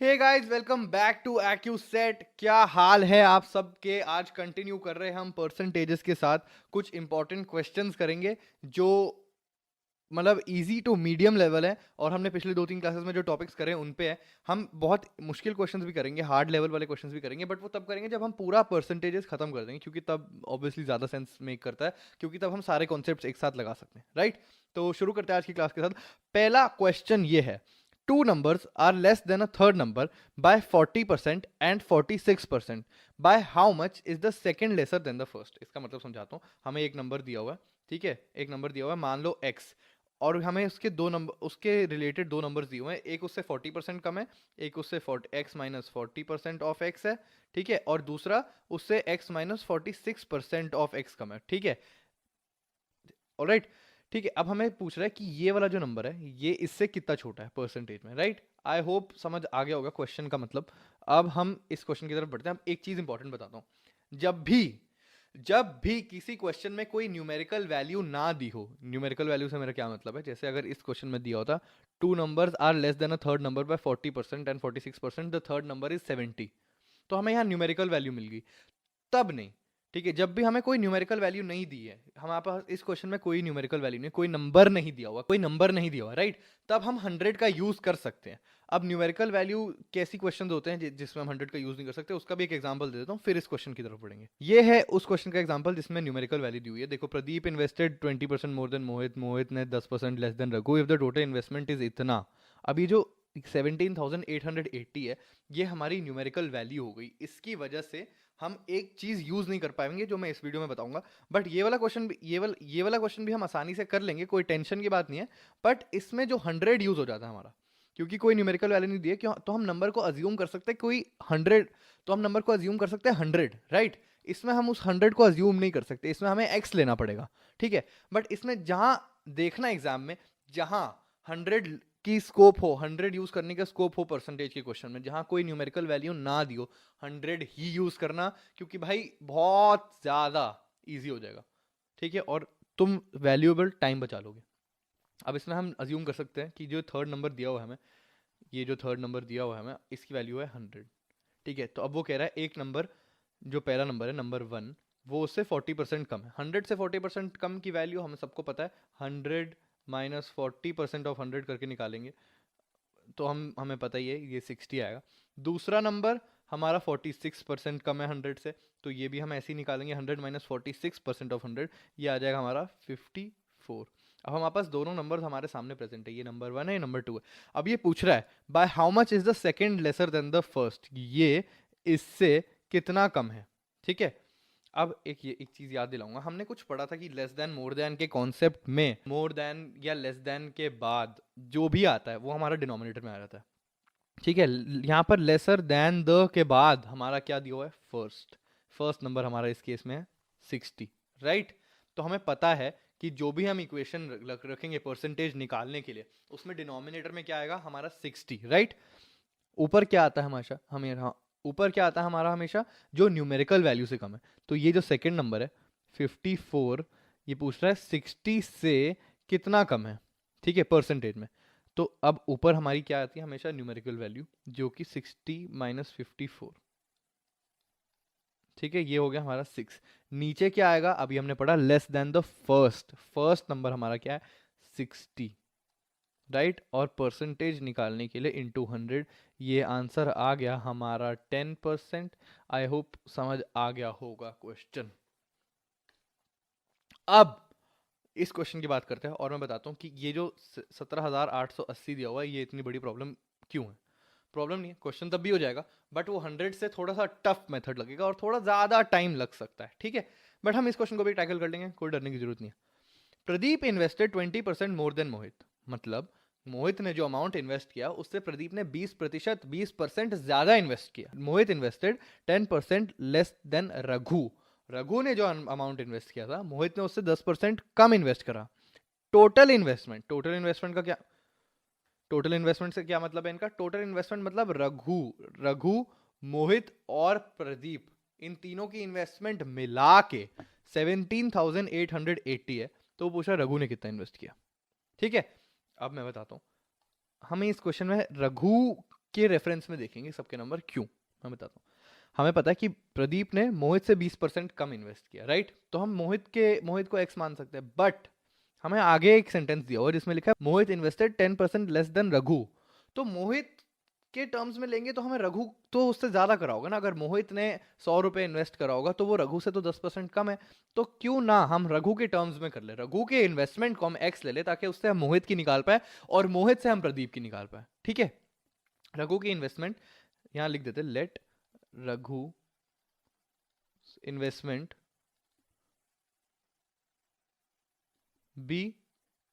Hey guys, welcome back to एक्यू सेट। क्या हाल है आप सबके। आज कंटिन्यू कर रहे हैं हम परसेंटेजेस के साथ। कुछ इंपॉर्टेंट क्वेश्चंस करेंगे जो मतलब इजी टू मीडियम लेवल है, और हमने पिछले 2-3 क्लासेस में जो टॉपिक्स करे हैं उन पे है। हम बहुत मुश्किल क्वेश्चंस भी करेंगे, हार्ड लेवल वाले क्वेश्चंस भी करेंगे, बट वो तब करेंगे जब हम पूरा परसेंटेजेस खत्म कर देंगे, क्योंकि तब ऑब्वियसली ज़्यादा सेंस मेक करता है, क्योंकि तब हम सारे कॉन्सेप्ट्स एक साथ लगा सकते हैं, राइट। तो शुरू करते हैं आज की क्लास के साथ। पहला क्वेश्चन ये है, two numbers are less than a third number by 40% and 46%, by how much is the second lesser than the first. इसका मतलब समझाता हूँ। हमें एक नंबर दिया हुआ है, ठीक है, एक नंबर दिया हुआ है, मान लो x, और हमें उसके दो नंबर, उसके रिलेटेड दो नंबर्स दिए हुए हैं। एक उससे 40% कम है, एक उससे x माइनस 40% ऑफ x है, ठीक है, और दूसरा उससे x माइनस 46% ऑफ x कम है, ठीक है। ऑलराइट, ठीक है। अब हमें पूछ रहा है कि ये वाला जो नंबर है ये इससे कितना छोटा है परसेंटेज में, राइट। आई होप समझ आ गया होगा क्वेश्चन का मतलब। अब हम इस क्वेश्चन की तरफ बढ़ते हैं। अब एक चीज इंपॉर्टेंट बताता हूं। जब भी किसी क्वेश्चन में कोई न्यूमेरिकल वैल्यू ना दी हो, न्यूमेरिकल वैल्यू से मेरा क्या मतलब है, जैसे अगर इस क्वेश्चन में दिया होता two numbers are less than a third number by 40% and 46%, the third number is 70, तो हमें यहाँ न्यूमेरिकल वैल्यू मिल गई। तब नहीं, ठीक है। जब भी हमें कोई न्यूमेरिकल वैल्यू नहीं दी है, हमारे पास इस क्वेश्चन में कोई न्यूमेरिकल वैल्यू नहीं, कोई नंबर नहीं दिया हुआ, कोई नंबर नहीं दिया हुआ, राइट, तब हम 100 का यूज कर सकते हैं। अब न्यूमेरिकल वैल्यू कैसी क्वेश्चन होते हैं जिसमें हम 100 का यूज नहीं कर सकते, उसका भी एक एग्जांपल दे देता हूँ, फिर इस क्वेश्चन की तरफ बढ़ेंगे। ये है उस क्वेश्चन का एग्जांपल जिसमें न्यूमेरिकल वैल्यू दी हुई है। देखो, प्रदीप इन्वेस्टेड 20% मोर देन मोहित, मोहित ने 10% less than Raghu, if the total investment is इतना। अब ये जो 17,880 है, ये हमारी न्यूमेरिकल वैल्यू हो गई। इसकी वजह से हम एक चीज यूज नहीं कर पाएंगे जो मैं इस वीडियो में बताऊंगा, बट ये वाला क्वेश्चन भी हम आसानी से कर लेंगे, कोई टेंशन की बात नहीं है। बट इसमें जो 100 यूज हो जाता है हमारा, क्योंकि कोई न्यूमेरिकल वैल्यू नहीं दी है, क्यों, तो हम नंबर को अज्यूम कर सकते हैं कोई 100, तो हम नंबर को अज्यूम कर सकते हैं 100, राइट। इसमें हम उस 100 को अज्यूम नहीं कर सकते, इसमें हमें x लेना पड़ेगा, ठीक है। बट इसमें जहां देखना एग्जाम में, जहां 100 की स्कोप हो, 100 यूज करने का स्कोप हो परसेंटेज के क्वेश्चन में, जहां कोई न्यूमेरिकल वैल्यू ना दियो, 100 ही यूज करना, क्योंकि भाई बहुत ज्यादा इजी हो जाएगा, ठीक है, और तुम वैल्यूएबल टाइम बचा लोगे। अब इसमें हम अज्यूम कर सकते हैं कि जो थर्ड नंबर दिया हुआ है हमें, ये जो थर्ड नंबर दिया हुआ है हमें, इसकी वैल्यू है 100, ठीक है। तो अब वो कह रहा है एक नंबर, जो पहला नंबर है नंबर 1, वो उससे 40% कम है। 100 से 40% कम की वैल्यू हमें सबको पता है, 100 माइनस 40% ऑफ 100 करके निकालेंगे, तो हमें पता ही है ये 60 आएगा। दूसरा नंबर हमारा 46% कम है 100 से, तो ये भी हम ऐसे ही निकालेंगे, 100 माइनस 46% ऑफ 100, ये आ जाएगा हमारा 54। अब हमारे पास दोनों नंबर हमारे सामने प्रेजेंट है, ये नंबर 1 है, ये नंबर 2 है। अब ये पूछ रहा है bye how much is the second laser than the first, ये इससे कितना कम है, ठीक है। अब एक चीज याद दिलाऊंगा, हमने कुछ पढ़ा था कि लेस देन मोर देन के कॉन्सेप्ट में मोर देन या लेस देन के बाद जो भी आता है वो हमारा डिनोमिनेटर में आ जाता है, ठीक है। यहाँ पर लेसर देन द के बाद हमारा क्या दिया हुआ है, फर्स्ट। फर्स्ट नंबर हमारा इस केस में है 60, राइट। तो हमें पता है कि जो भी हम इक्वेशन रखेंगे परसेंटेज निकालने के लिए, उसमें डिनोमिनेटर में क्या आएगा हमारा 60, राइट। ऊपर क्या आता है हमेशा, हमें हाँ, ऊपर क्या आता है हमारा हमेशा, जो न्यूमेरिकल वैल्यू से कम है। तो ये जो सेकंड नंबर है 54, ये पूछ रहा है 60 से कितना कम है, ठीक है, परसेंटेज में। तो अब ऊपर हमारी क्या आती है हमेशा, न्यूमेरिकल वैल्यू, जो कि 60 माइनस 54, ठीक है, ये हो गया हमारा 6। नीचे क्या आएगा, अभी हमने पढ़ा less than the first, first number हमारा क्या है 60, राइट, और परसेंटेज निकालने के लिए इंटू 100, ये आंसर आ गया हमारा 10%। आई होप समझ आ गया होगा क्वेश्चन। अब इस क्वेश्चन की बात करते हैं, और मैं बताता हूँ कि ये जो 17,880 दिया हुआ है, ये इतनी बड़ी प्रॉब्लम क्यों है। प्रॉब्लम नहीं है, क्वेश्चन तब भी हो जाएगा, बट वो 100 से थोड़ा सा टफ मेथड लगेगा और थोड़ा ज़्यादा टाइम लग सकता है, ठीक है। बट हम इस क्वेश्चन को भी टैकल कर लेंगे, कोई डरने की जरूरत नहीं है। प्रदीप इन्वेस्टेड 20% मोर देन मोहित, मतलब मोहित ने जो अमाउंट इन्वेस्ट किया उससे प्रदीप ने 20% ज्यादा इन्वेस्ट किया। Mohit invested 10% less than Raghu, Raghu ने जो अमाउंट इन्वेस्ट किया था, मोहित ने उससे 10% कम इन्वेस्ट करा। टोटल इन्वेस्टमेंट का क्या, टोटल इन्वेस्टमेंट से क्या मतलब है इनका, टोटल इन्वेस्टमेंट मतलब रघु, रघु मोहित और प्रदीप, इन तीनों की इन्वेस्टमेंट मिला के 17,880 है। तो पूछा रघु ने कितना इन्वेस्ट किया, ठीक है। अब मैं बताता हूं, हमें इस क्वेश्चन में रघु के रेफरेंस में देखेंगे सबके नंबर क्यों, मैं बताता हूँ। हमें पता है कि प्रदीप ने मोहित से 20% कम इन्वेस्ट किया, राइट? तो हम मोहित को एक्स मान सकते हैं, बट हमें आगे एक सेंटेंस दिया हुआ है जिसमें लिखा है मोहित इन्वेस्टेड 10% लेस देन रघु। तो मोहित के टर्म्स में लेंगे तो हमें रघु तो उससे ज्यादा करा होगा ना। अगर मोहित ने 100 रुपए इन्वेस्ट करा होगा तो वो रघु से तो 10% कम है। तो क्यों ना हम रघु के टर्म्स में कर ले, रघु के इन्वेस्टमेंट को हम एक्स ले ले, ताकि उससे हम मोहित की निकाल पाए और मोहित से हम प्रदीप की निकाल पाए। ठीक है, रघु की इन्वेस्टमेंट यहां लिख देते, let Raghu investment be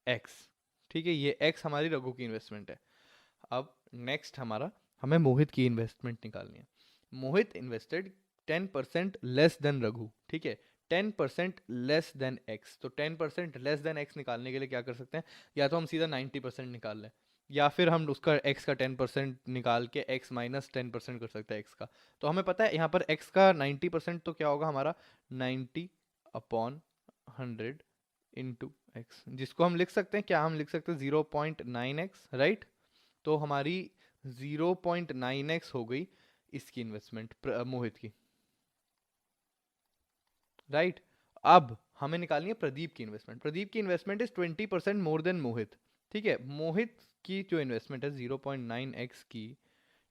x. ठीक है, ये एक्स हमारी रघु की इन्वेस्टमेंट है। अब नेक्स्ट हमें मोहित की इन्वेस्टमेंट निकालनी है। मोहित इन्वेस्टेड 10% लेस देन रघु। ठीक है, 10% लेस देन एक्स। तो 10% लेस देन एक्स निकालने के लिए क्या कर सकते हैं, या तो हम सीधा 90% निकाल लें, या फिर हम उसका एक्स का 10% निकाल के एक्स माइनस 10% कर सकते हैं एक्स का। तो हमें पता है यहाँ पर एक्स का 90% तो क्या होगा हमारा 90/100 इंटू एक्स, जिसको हम लिख सकते हैं, क्या हम लिख सकते हैं 0.9x, राइट? तो हमारी 0.9x हो गई इसकी इन्वेस्टमेंट मोहित की, राइट? अब हमें निकालनी है प्रदीप की इन्वेस्टमेंट। प्रदीप की इन्वेस्टमेंट इज 20% मोर देन मोहित। ठीक है, मोहित की जो इन्वेस्टमेंट है 0.9x की,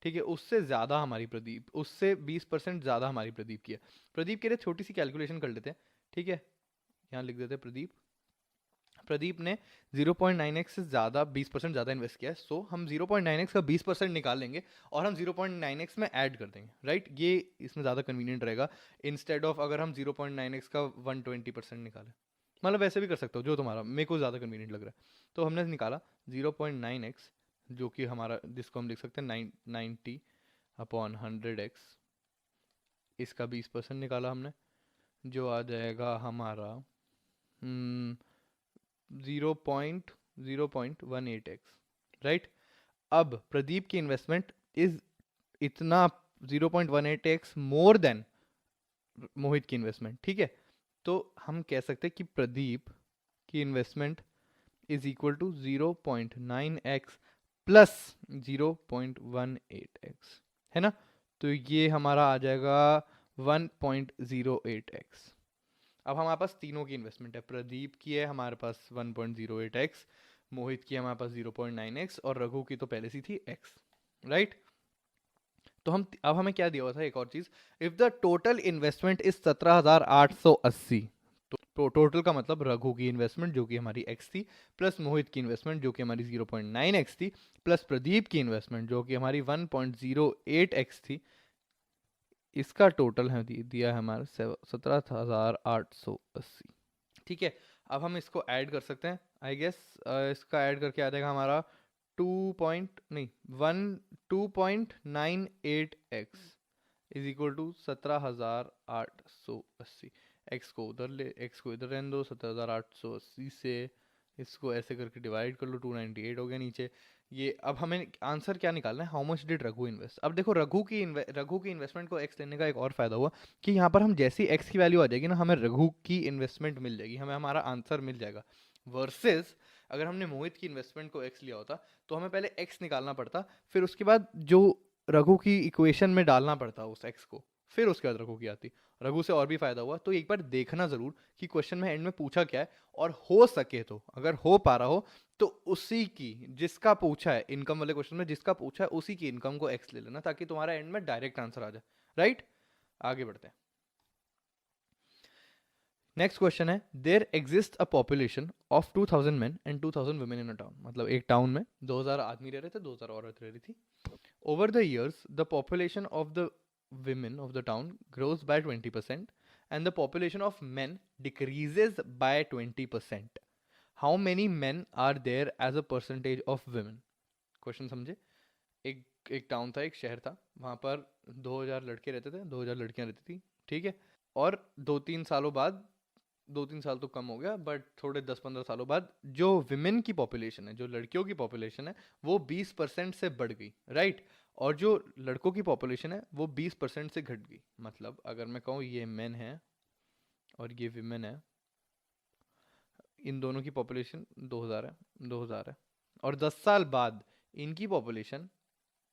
ठीक है, उससे ज्यादा हमारी प्रदीप, उससे 20% ज्यादा हमारी प्रदीप की है। प्रदीप के लिए छोटी सी कैलकुलेशन कर लेते हैं। ठीक है, यहाँ लिख देते हैं प्रदीप ने 0.9x से ज़्यादा 20% ज़्यादा इन्वेस्ट किया है। सो हम 0.9x का 20% निकाल लेंगे और हम 0.9x में ऐड कर देंगे, राइट? ये इसमें ज़्यादा कन्वीनियंट रहेगा इंस्टेड ऑफ अगर हम 0.9x का 120% निकालें। मतलब वैसे भी कर सकते हो, जो तुम्हारा, मेरे को ज़्यादा कन्वीनियंट लग रहा है। तो हमने निकाला 0.9x, जो कि हमारा, जिसको हम लिख सकते हैं 90/100x। इसका 20% निकाला हमने, जो आ जाएगा हमारा 0.018x, राइट? अब प्रदीप की इन्वेस्टमेंट इज इतना 0.18x मोर देन मोहित की इन्वेस्टमेंट। ठीक है, तो हम कह सकते हैं कि प्रदीप की investment is equal to 0.9x plus 0.18x, है ना? तो ये हमारा आ जाएगा 1.08x। अब हमारे पास तीनों की इन्वेस्टमेंट है, प्रदीप की है हमारे पास 1.08x, मोहित की हमारे पास 0.9x और रघु की तो पहले से थी x, राइट? तो अब हमें क्या दिया हुआ था, एक और चीज, if the total investment is 17,880। तो टोटल का मतलब रघु की इन्वेस्टमेंट जो कि हमारी x थी, प्लस मोहित की इन्वेस्टमेंट जो कि हमारी 0.9x थी, प्लस प्रदीप की इन्वेस्टमेंट जो कि हमारी 1.08x थी, इसका टोटल है दिया है हमारा 17,880। ठीक है, अब हम इसको ऐड कर सकते हैं, आई गेस इसका ऐड करके आ जाएगा हमारा 2.9 इज इक्वल टू 17,880। एक्स को उधर ले, एक्स को इधर रहने दो, 17,880 से इसको ऐसे करके डिवाइड कर लो, 298 हो गया नीचे। ये अब हमें आंसर क्या निकालना है, how much did Raghu invest. अब देखो रघु की इन्वेस्टमेंट को एक्स लेने का एक और फायदा हुआ कि यहाँ पर हम जैसी एक्स की वैल्यू आ जाएगी ना, हमें रघु की इन्वेस्टमेंट मिल जाएगी, हमें हमारा आंसर मिल जाएगा। वर्सेस अगर हमने मोहित की इन्वेस्टमेंट को एक्स लिया होता तो हमें पहले एक्स निकालना पड़ता, फिर उसके बाद जो रघु की इक्वेशन में डालना पड़ता उस एक्स को, फिर उसके बाद रघु की आती। रघु से और भी फायदा हुआ, तो एक बार देखना जरूर कि क्वेश्चन में एंड में पूछा क्या है, और हो सके तो, अगर हो पा रहा हो तो उसी की, जिसका पूछा है इनकम वाले क्वेश्चन में जिसका पूछा है उसी की इनकम को एक्स ले लेना, ताकि तुम्हारा एंड में डायरेक्ट आंसर आ जाए, राइट? आगे बढ़ते हैं। नेक्स्ट क्वेश्चन है, there exist a population of 2000 men and 2000 women in a town. मतलब एक टाउन में 2000 आदमी रह रहे थे, 2000 औरत रह रही थी। Over the years the population of the women of the town grows by 20% and the population of men decreases by 20%. How many men are there as a percentage of women? Question समझे? एक town था, एक शहर था, वहां पर 2000 लड़के रहते थे, 2000 लड़कियां रहती थी। ठीक है, और 2-3 सालों बाद, 2-3 साल तो कम हो गया, बट थोड़े 10-15 सालों बाद जो विमेन की पॉपुलेशन है, जो लड़कियों की पॉपुलेशन है, वो 20% से बढ़ गई, राइट? और जो लड़कों की पॉपुलेशन है वो 20% से घट गई। मतलब अगर मैं कहूँ ये मेन है और ये विमेन है, इन दोनों की पॉपुलेशन 2000 है, 2000 है, और 10 साल बाद इनकी पॉपुलेशन,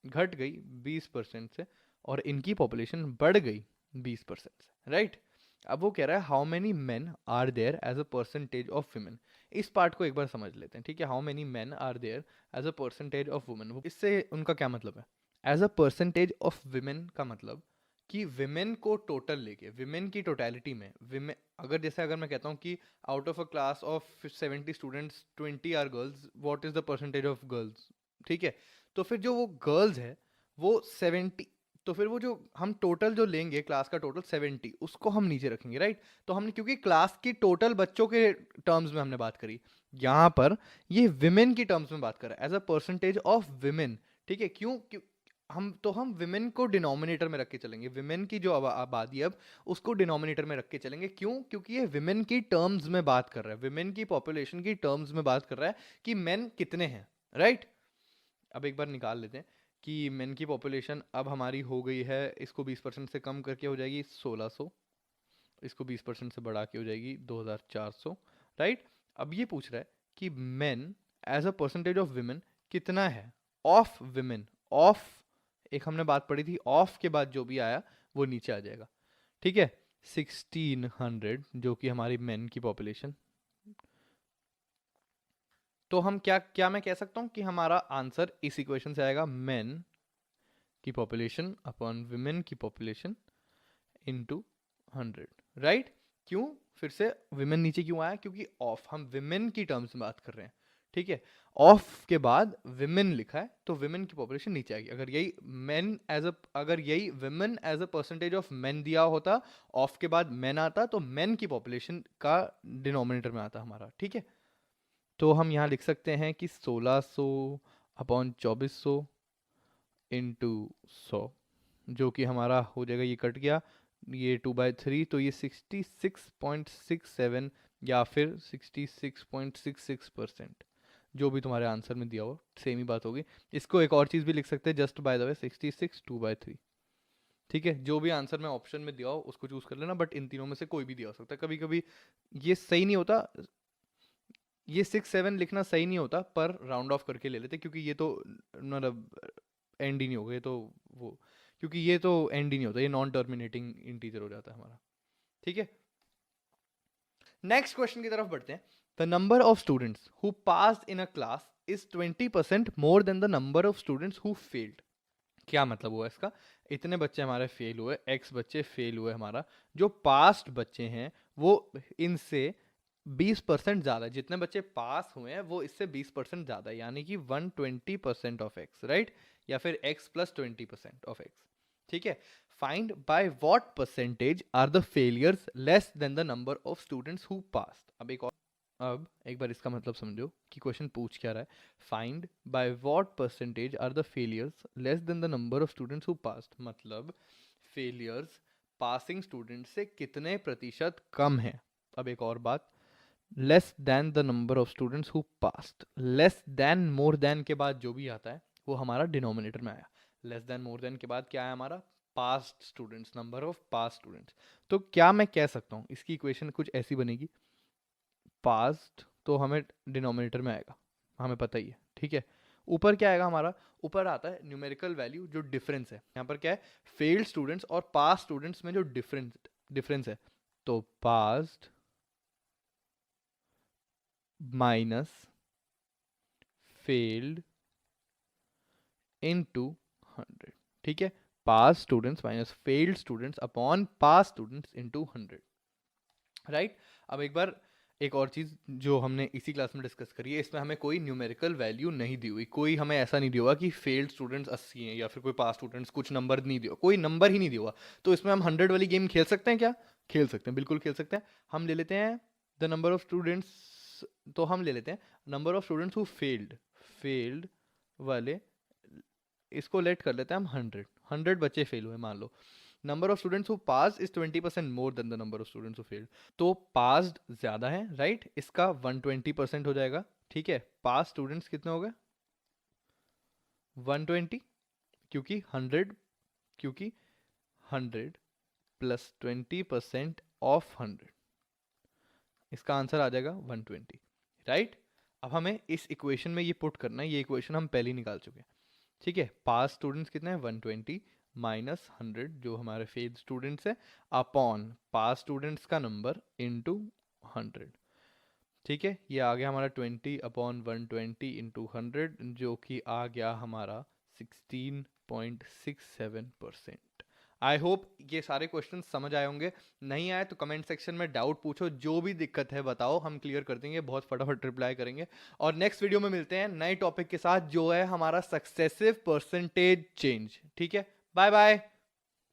घट गई 20% से और इनकी पॉपुलेशन बढ़ गई 20% से, राइट। अब वो कह रहा है how many men are there as a percentage of women. इस पार्ट को एक बार समझ लेते हैं, ठीक है। How many men are there as a percentage of women, इससे उनका क्या मतलब है। As a percentage of women का मतलब कि विमेन को टोटल लेके, विमेन की टोटलिटी में, विमेन अगर जैसे अगर मैं कहता हूँ कि out of a class of 70 students 20 are girls, what is the percentage of girls, ठीक है। तो फिर जो वो गर्ल्स है वो 70, तो फिर वो जो हम टोटल जो लेंगे क्लास का टोटल 70, उसको हम नीचे रखेंगे, राइट। तो हमने क्योंकि क्लास की टोटल बच्चों के टर्म्स में हमने बात करी, यहाँ पर ये विमेन की टर्म्स में बात कर रहा है as a percentage of women, ठीक है। क्यों हम विमेन को डिनोमिनेटर में रख के चलेंगे, विमेन की जो आबादी अब उसको डिनोमिनेटर में रख के चलेंगे। क्योंकि ये विमेन की टर्म्स में बात कर रहा है, विमेन की पॉपुलेशन की टर्म्स में बात कर रहा है कि मेन कितने हैं, राइट। अब एक बार निकाल लेते हैं कि मेन की पॉपुलेशन अब हमारी हो गई है, इसको 20% से कम करके हो जाएगी 1600, इसको 20% से बढ़ा के हो जाएगी 2400, राइट। अब ये पूछ रहा है कि men as a percentage of women कितना है, ऑफ विमेन, ऑफ, एक हमने बात पढ़ी थी, ऑफ के बाद जो भी आया वो नीचे आ जाएगा, ठीक है। 1600 जो कि हमारी मेन की पॉपुलेशन, तो हम क्या क्या मैं कह सकता हूं कि हमारा आंसर इस इक्वेशन से आएगा, मेन की पॉपुलेशन अपॉन विमेन की पॉपुलेशन इनटू 100, राइट। क्यों फिर से विमेन नीचे क्यों आया, क्योंकि ऑफ, हम विमेन की टर्म्स में बात कर रहे हैं, ठीक है। ऑफ के बाद विमेन लिखा है तो विमेन की पॉपुलेशन नीचे आएगी। अगर यही मेन एज अ, अगर यही women as a percentage of men दिया होता, ऑफ के बाद मेन आता, तो मेन की पॉपुलेशन का डिनोमिनेटर में आता हमारा, ठीक है। तो हम यहाँ लिख सकते हैं कि 1600 अपॉन 2400 इंटू 100, जो कि हमारा हो जाएगा, ये कट गया, ये 2/3, तो ये 66.67 या फिर 66.66%, जो भी तुम्हारे आंसर में दिया हो सेम ही बात होगी। इसको एक और चीज़ भी लिख सकते हैं, जस्ट बाय द वे 66 2/3, ठीक है। जो भी आंसर में ऑप्शन में दिया हो उसको चूज कर लेना, बट इन तीनों में से कोई भी दिया हो सकता है। कभी कभी ये सही नहीं होता, ये 6 7 लिखना सही नहीं होता, पर राउंड ऑफ करके ले लेते, क्योंकि ये तो मतलब एंड ही नहीं होगा, ये तो वो, क्योंकि ये तो एंड ही नहीं होता, ये नॉन टर्मिनेटिंग इंटीजर हो जाता है हमारा, ठीक है। नेक्स्ट क्वेश्चन की तरफ बढ़ते हैं। The number of students who passed in a class is 20% more than the number of students who failed. क्या मतलब हुआ इसका, इतने बच्चे हमारे फेल हुए, एक्स बच्चे फेल हुए, हमारा जो पास्ट बच्चे हैं वो इनसे 20% ज़्यादा, जितने बच्चे पास हुए हैं वो इससे 20% ज़्यादा, यानी कि 120% ऑफ एक्स, राइट, या फिर एक्स प्लस 20% ऑफ एक्स, ठीक है। Find by what percentage are the failures less than the number of students who passed. अब एक बार इसका मतलब समझो कि क्वेश्चन पूछ क्या रहा है। Find by what percentage are the failures less than the number of students who passed, मतलब फेलियर्स पासिंग स्टूडेंट से कितने प्रतिशत कम है। अब एक और बात, less than the number of students who passed, less than more than के बाद जो भी आता है वो हमारा डिनोमिनेटर में आया। लेस देन मोर देन के बाद क्या है हमारा, past students, number of past students. तो क्या मैं कह सकता हूँ इसकी इक्वेशन कुछ ऐसी बनेगी, पास्ट तो हमें डिनोमिनेटर में आएगा, हमें पता ही है, ठीक है। ऊपर क्या आएगा हमारा, ऊपर आता है न्यूमेरिकल वैल्यू, जो डिफरेंस है यहाँ पर क्या है, फेल्ड स्टूडेंट्स और पास स्टूडेंट्स में जो डिफरेंस है, तो पास्ट माइनस फेल्ड इनटू 100, ठीक है। Pass students minus failed students upon pass students into 100, right. अब एक बार एक और चीज़ जो हमने इसी क्लास में डिस्कस करी है, इसमें हमें कोई न्यूमेरिकल वैल्यू नहीं दी हुई, कोई हमें ऐसा नहीं दिया हुआ कि फेल्ड स्टूडेंट्स 80 हैं या फिर कोई पास स्टूडेंट्स कुछ नंबर नहीं दिया, कोई नंबर ही नहीं दिया हुआ। तो इसमें हम 100 वाली गेम खेल सकते हैं क्या, खेल सकते हैं, बिल्कुल खेल सकते हैं। हम ले लेते हैं द नंबर ऑफ स्टूडेंट्स, तो हम ले लेते हैं number of students who failed, failed वाले, इसको लेट कर लेते हैं हम 100 बच्चे फेल हुए मान लो। Number of students who pass is 20% more than the number of students who failed, तो पास्ड ज्यादा है, राइट, इसका 120% हो जाएगा, ठीक है। पास स्टूडेंट्स कितने हो गए 120, क्योंकि 100, क्योंकि 100 प्लस 20% ऑफ 100, इसका आंसर आ जाएगा 120, राइट। अब हमें इस इक्वेशन में ये पुट करना है, ये इक्वेशन हम पहले ही निकाल चुके हैं, ठीक है, पास स्टूडेंट्स कितने हैं 120 माइनस 100 जो हमारे फेल स्टूडेंट्स हैं अपॉन पास स्टूडेंट्स का नंबर इनटू 100। ठीक है, ये आ गया हमारा 20/120 × 100 जो कि आ गया हमारा 16.67%। आई होप ये सारे क्वेश्चन समझ आए होंगे। नहीं आए तो कमेंट सेक्शन में डाउट पूछो, जो भी दिक्कत है बताओ, हम क्लियर कर देंगे, बहुत फटाफट रिप्लाई करेंगे। और नेक्स्ट वीडियो में मिलते हैं नए टॉपिक के साथ जो है हमारा सक्सेसिव परसेंटेज चेंज। ठीक है, बाय बाय।